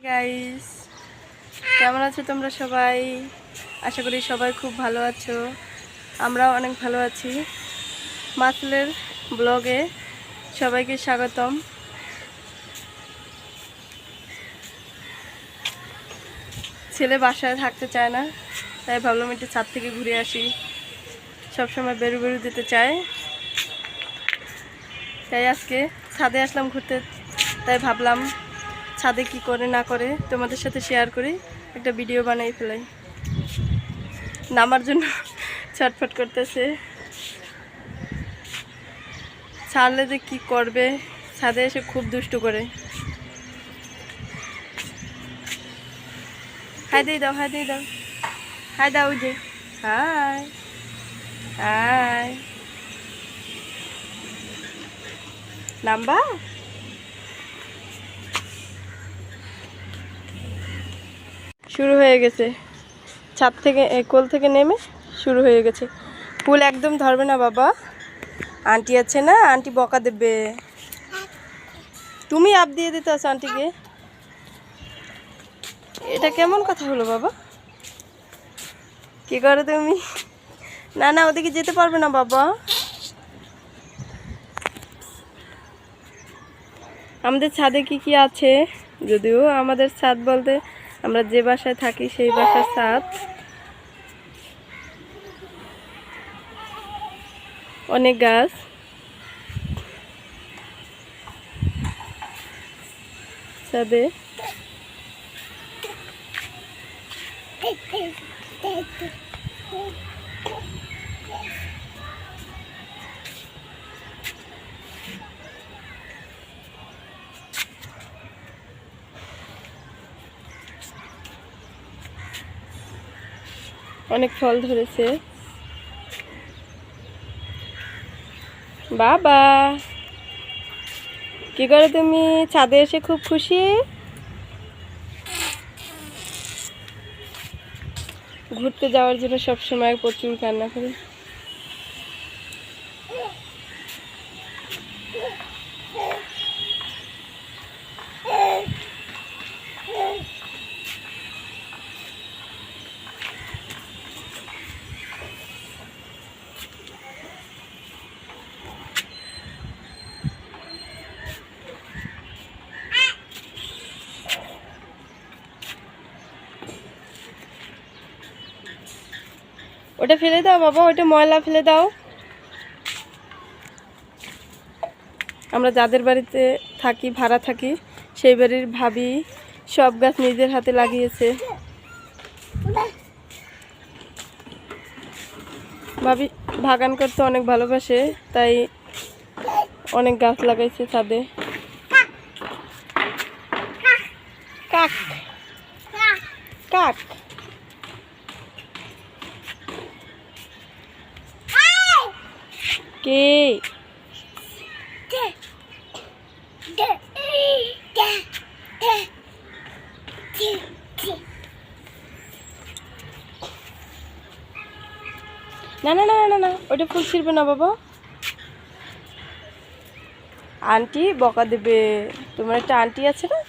Guys, কেমন আছো তোমরা সবাই? আশা করি সবাই খুব ভালো আছো। আমরাও অনেক ভালো আছি। মাসলের ব্লগে সবাইকে স্বাগতম। ছেলে বাসায় থাকতে চায় না, তাই ভাবলাম একটু ছাদ থেকে ঘুরে আসি। সবসময় বেরু যেতে চায়, তাই আজকে ছাদে আসলাম ঘুরতে। তাই ভাবলাম ছাদে কি করে না করে তোমাদের সাথে শেয়ার করি, একটা ভিডিও বানাই ফেলাই। নামার জন্য ছটফট করতেছে, ছাড়লে যে কি করবে। ছাদে এসে খুব দুষ্টু করে। হাই দিয়ে দাও, হাই দিয়ে দাও, হাই দাও। যে হাই হাই নাম্বা শুরু হয়ে গেছে। ছাদ থেকে কোল থেকে নেমে শুরু হয়ে গেছে। ফুল একদম ধরবে না বাবা, আন্টি আছে না, আন্টি বকা দেবে। তুমি আপ দিয়ে দিতে আছো আন্টিকে, এটা কেমন কথা হলো বাবা? কি করো তুমি? না না, ওদিকে যেতে পারবে না বাবা। আমাদের ছাদে কি কি আছে, যদিও আমাদের ছাদ বলতে আমরা যে বাসায় থাকি সেই বাসার ছাদ। অনেক গাছ, ছাদে অনেক ফল ধরেছে। বাবা কি করো তুমি? ছাদে এসে খুব খুশি? ঘুরতে যাওয়ার জন্য সবসময় প্রচুর কান্না করে। ওটা ফেলে দাও বাবা, ওটা ময়লা ফেলে দাও। আমরা যাদের বাড়িতে থাকি, ভাড়া থাকি, সেই বাড়ির ভাবি সব গাছ নিজের হাতে লাগিয়েছে। ভাবি বাগান করতে অনেক ভালোবাসে, তাই অনেক গাছ লাগাইছে ছাদে। কাক কাক কে? না না না না না, ওটা ফুল ছিড়বে না বাবা, আন্টি বকা দেবে। তোমার একটা আন্টি আছে না,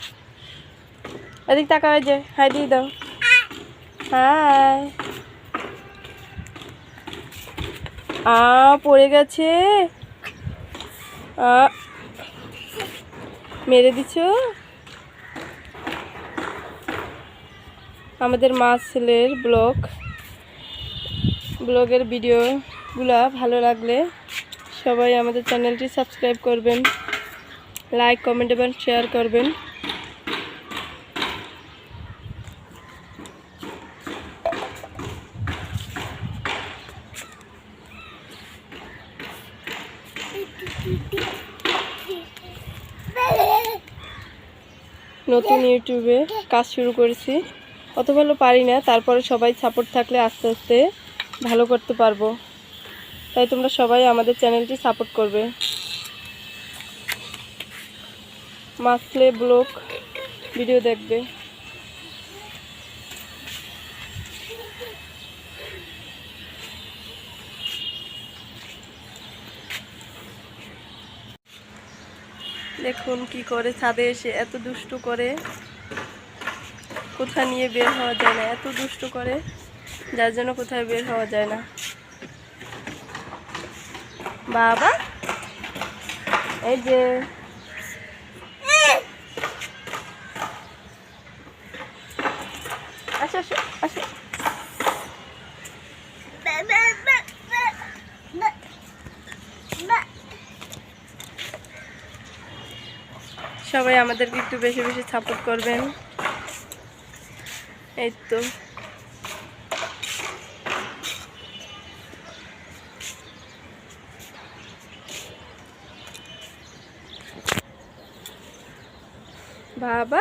এদিক টাকা হয়ে যায়। হাই দিয়ে দাও, হাই। পড়ে গেছে, মেরে দিছ। আমাদের মা ছেলের ব্লগের ভিডিওগুলা ভালো লাগলে সবাই আমাদের চ্যানেলটি সাবস্ক্রাইব করবেন, লাইক কমেন্ট এবং শেয়ার করবেন। নতুন ইউটিউবে কাজ শুরু করেছি, অত ভালো পারি না, তারপরে সবাই সাপোর্ট থাকলে আস্তে আস্তে ভালো করতে পারবো। তাই তোমরা সবাই আমাদের চ্যানেলটি সাপোর্ট করবে। মাসলে ব্লগ ভিডিও দেখবে। দেখুন কি করে, ছাদে এসে এত দুষ্টু করে। কোথাও নিয়ে বের হওয়া যায় না, এত দুষ্ট করে, যার জন্য কোথায় বের হওয়া যায় না। বাবা এই যে আসো আসো আসো। সবাই আমাদেরকে একটু বেশি বেশি সাপোর্ট করবেন। এই তো বাবা